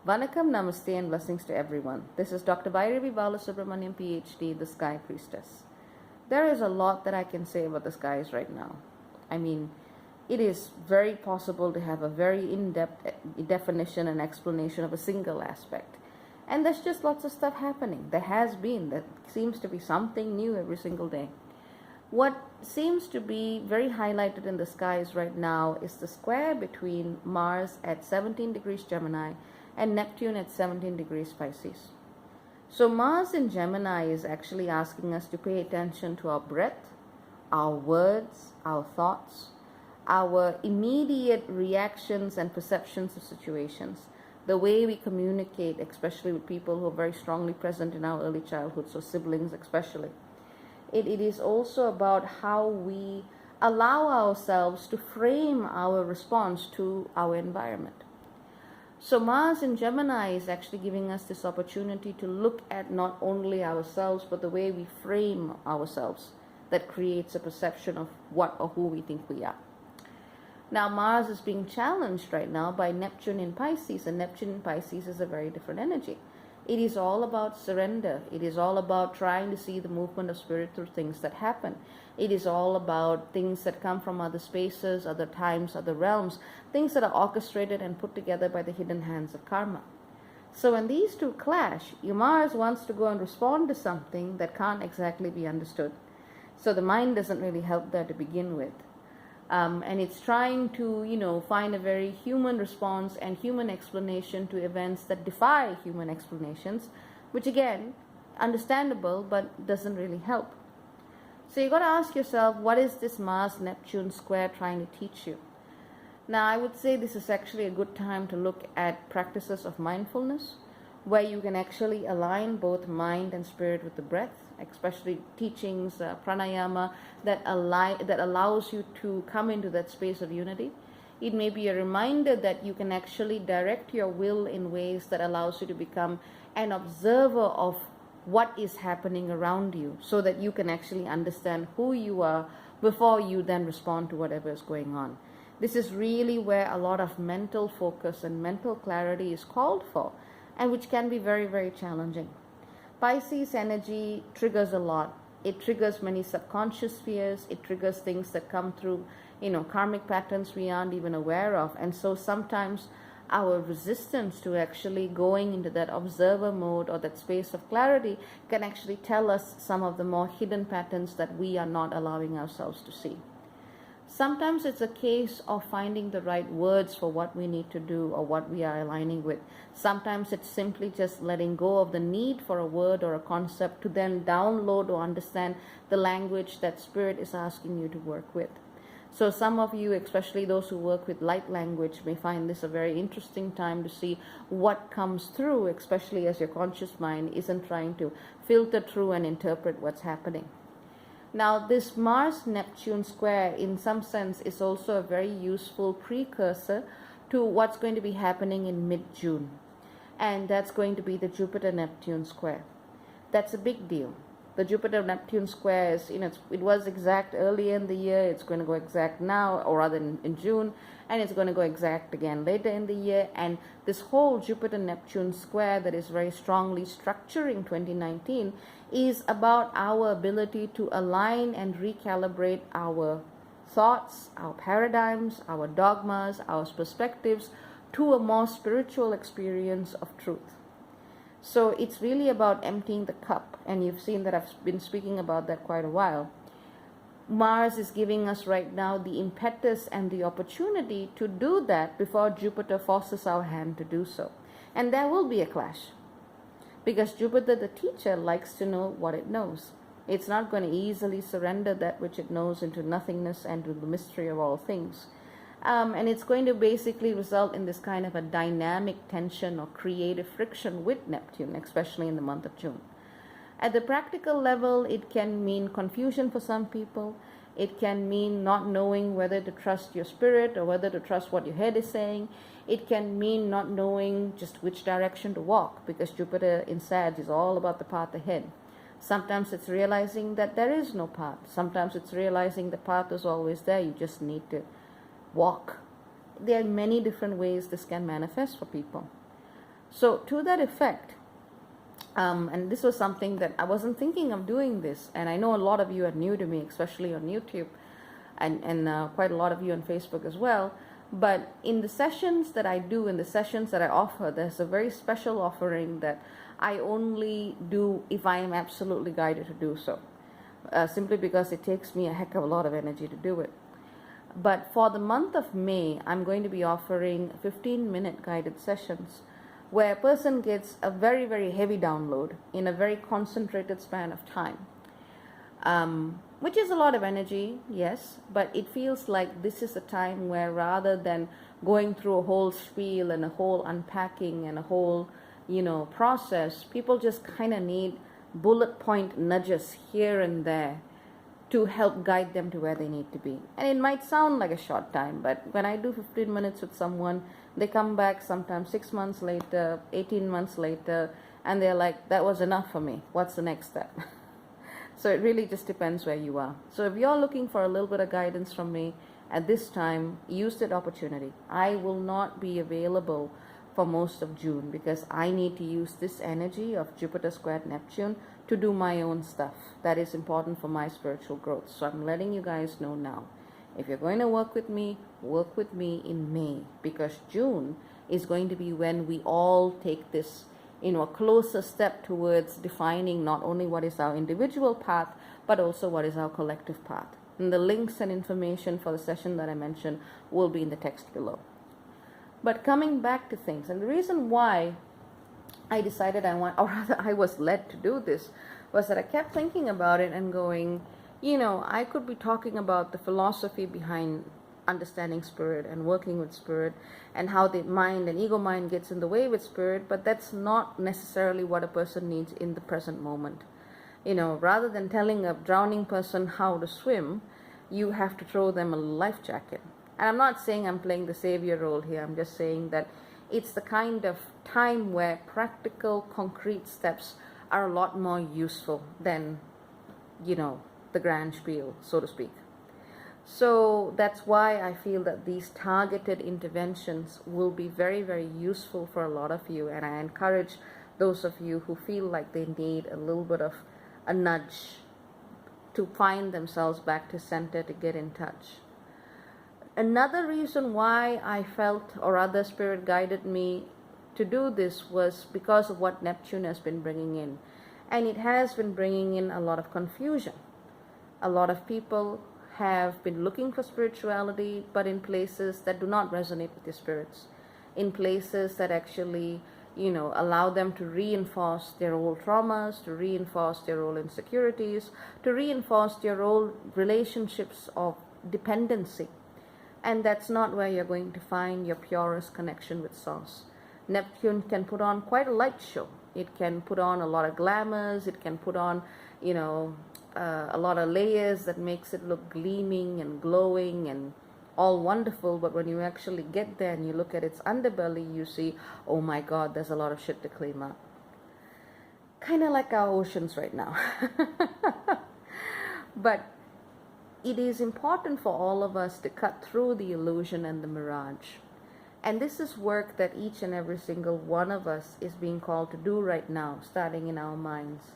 Vanakkam, Namaste, and blessings to everyone. This is Dr. Bhairavi Balasubramaniam, PhD, the Sky Priestess. There is a lot that I can say about the skies right now. I mean, it is very possible to have a very in-depth definition and explanation of a single aspect. And there's just lots of stuff happening. There seems to be something new every single day. What seems to be very highlighted in the skies right now is the square between Mars at 17 degrees Gemini and Neptune at 17 degrees Pisces. So Mars in Gemini is actually asking us to pay attention to our breath, our words, our thoughts, our immediate reactions and perceptions of situations, the way we communicate, especially with people who are very strongly present in our early childhood, so siblings especially. It is also about how we allow ourselves to frame our response to our environment. So Mars in Gemini is actually giving us this opportunity to look at not only ourselves, but the way we frame ourselves that creates a perception of what or who we think we are. Now, Mars is being challenged right now by Neptune in Pisces, and Neptune in Pisces is a very different energy. It is all about surrender. It is all about trying to see the movement of spirit through things that happen. It is all about things that come from other spaces, other times, other realms, things that are orchestrated and put together by the hidden hands of karma. So when these two clash, your Mars wants to go and respond to something that can't exactly be understood. So the mind doesn't really help there to begin with. And it's trying to, find a very human response and human explanation to events that defy human explanations, which again, understandable, but doesn't really help. So you got to ask yourself, what is this Mars-Neptune square trying to teach you? Now, I would say this is actually a good time to look at practices of mindfulness, where you can actually align both mind and spirit with the breath, especially teachings, pranayama, that allows you to come into that space of unity. It may be a reminder that you can actually direct your will in ways that allows you to become an observer of what is happening around you, so that you can actually understand who you are before you then respond to whatever is going on. This is really where a lot of mental focus and mental clarity is called for, and which can be very, very challenging. Pisces energy triggers a lot. It triggers many subconscious fears. It triggers things that come through, karmic patterns we aren't even aware of. And so sometimes our resistance to actually going into that observer mode or that space of clarity can actually tell us some of the more hidden patterns that we are not allowing ourselves to see. Sometimes it's a case of finding the right words for what we need to do or what we are aligning with. Sometimes it's simply just letting go of the need for a word or a concept to then download or understand the language that spirit is asking you to work with. So some of you, especially those who work with light language, may find this a very interesting time to see what comes through, especially as your conscious mind isn't trying to filter through and interpret what's happening. Now, this Mars-Neptune square, in some sense, is also a very useful precursor to what's going to be happening in mid-June. And that's going to be the Jupiter-Neptune square. That's a big deal. The Jupiter-Neptune square is, it was exact earlier in the year. It's going to go exact now, or rather in June. And it's going to go exact again later in the year. And this whole Jupiter-Neptune square that is very strongly structuring 2019 is about our ability to align and recalibrate our thoughts, our paradigms, our dogmas, our perspectives to a more spiritual experience of truth. So it's really about emptying the cup, and you've seen that I've been speaking about that quite a while. Mars is giving us right now the impetus and the opportunity to do that before Jupiter forces our hand to do so. And there will be a clash, because Jupiter, the teacher, likes to know what it knows. It's not going to easily surrender that which it knows into nothingness and to the mystery of all things. And it's going to basically result in this kind of a dynamic tension or creative friction with Neptune, especially in the month of June. At the practical level, it can mean confusion for some people. It can mean not knowing whether to trust your spirit or whether to trust what your head is saying. It can mean not knowing just which direction to walk, because Jupiter in Sag is all about the path ahead. Sometimes it's realizing that there is no path. Sometimes it's realizing the path is always there. You just need to walk. There are many different ways this can manifest for people. So to that effect, and this was something that I wasn't thinking of doing this, and I know a lot of you are new to me, especially on YouTube, and quite a lot of you on Facebook as well. But in the sessions that I do, in the sessions that I offer, there's a very special offering that I only do if I am absolutely guided to do so, simply because it takes me a heck of a lot of energy to do it. But for the month of May, I'm going to be offering 15-minute guided sessions where a person gets a very, very heavy download in a very concentrated span of time. Which is a lot of energy, yes, but it feels like this is a time where, rather than going through a whole spiel and a whole unpacking and a whole, process, people just kind of need bullet point nudges here and there to help guide them to where they need to be. And it might sound like a short time, but when I do 15 minutes with someone, they come back sometimes 6 months later, 18 months later, and they're like, that was enough for me. What's the next step? So it really just depends where you are. So if you're looking for a little bit of guidance from me at this time, use that opportunity. I will not be available for most of June because I need to use this energy of Jupiter squared Neptune to do my own stuff that is important for my spiritual growth. So I'm letting you guys know now. If you're going to work with me in May, because June is going to be when we all take this a closer step towards defining not only what is our individual path, but also what is our collective path. And the links and information for the session that I mentioned will be in the text below. But coming back to things, and the reason why I decided I was led to do this, was that I kept thinking about it and going, I could be talking about the philosophy behind understanding spirit and working with spirit and how the mind and ego mind gets in the way with spirit, but that's not necessarily what a person needs in the present moment. Rather than telling a drowning person how to swim, you have to throw them a life jacket. And I'm not saying I'm playing the savior role here. I'm just saying that it's the kind of time where practical, concrete steps are a lot more useful than, the grand spiel, so to speak. So that's why I feel that these targeted interventions will be very, very useful for a lot of you. And I encourage those of you who feel like they need a little bit of a nudge to find themselves back to center, to get in touch. Another reason why I felt, or rather Spirit guided me to do this, was because of what Neptune has been bringing in. And it has been bringing in a lot of confusion. A lot of people have been looking for spirituality, but in places that do not resonate with the spirits, in places that actually, allow them to reinforce their old traumas, to reinforce their old insecurities, to reinforce their old relationships of dependency. And that's not where you're going to find your purest connection with Source. Neptune can put on quite a light show. It can put on a lot of glamours. It can put on, a lot of layers that makes it look gleaming and glowing and all wonderful. But when you actually get there and you look at its underbelly, you see, oh my God, there's a lot of shit to clean up. Kind of like our oceans right now. But it is important for all of us to cut through the illusion and the mirage. And this is work that each and every single one of us is being called to do right now, starting in our minds.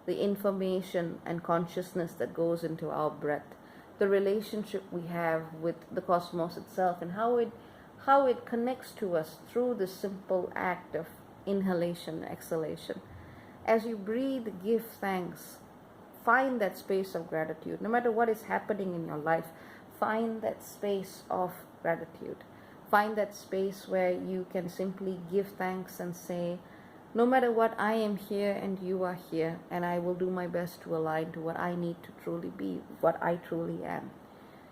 The information and consciousness that goes into our breath, the relationship we have with the cosmos itself, and how it connects to us through the simple act of inhalation, exhalation. As you breathe, give thanks. Find that space of gratitude. No matter what is happening in your life, find that space of gratitude. Find that space where you can simply give thanks and say, no matter what, I am here and you are here, and I will do my best to align to what I need to truly be, what I truly am.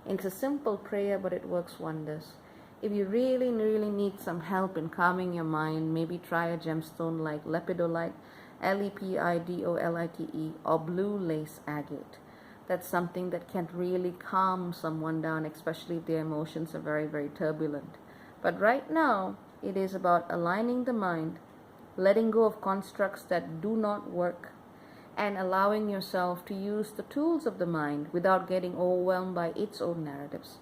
It's a simple prayer, but it works wonders. If you really, really need some help in calming your mind, maybe try a gemstone like lepidolite, Lepidolite, or blue lace agate. That's something that can really calm someone down, especially if their emotions are very, very turbulent. But right now, it is about aligning the mind, letting go of constructs that do not work, and allowing yourself to use the tools of the mind without getting overwhelmed by its own narratives.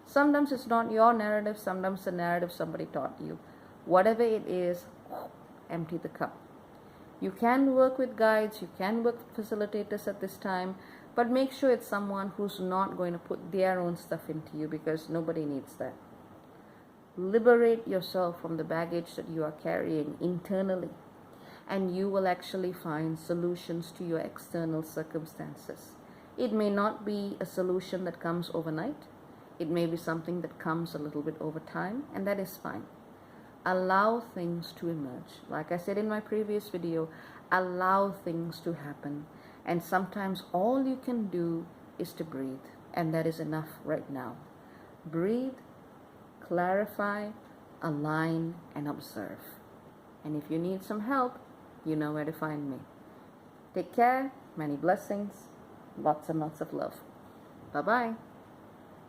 Sometimes it's not your narrative, sometimes the narrative somebody taught you. Whatever it is, empty the cup. You can work with guides, you can work with facilitators at this time, but make sure it's someone who's not going to put their own stuff into you, because nobody needs that. Liberate yourself from the baggage that you are carrying internally, and you will actually find solutions to your external circumstances. It may not be a solution that comes overnight. It may be something that comes a little bit over time, and that is fine. Allow things to emerge. Like I said in my previous video, allow things to happen. And sometimes all you can do is to breathe, and that is enough right now. Breathe, clarify, align, and observe. And if you need some help, you know where to find me. Take care, many blessings, lots and lots of love. Bye-bye.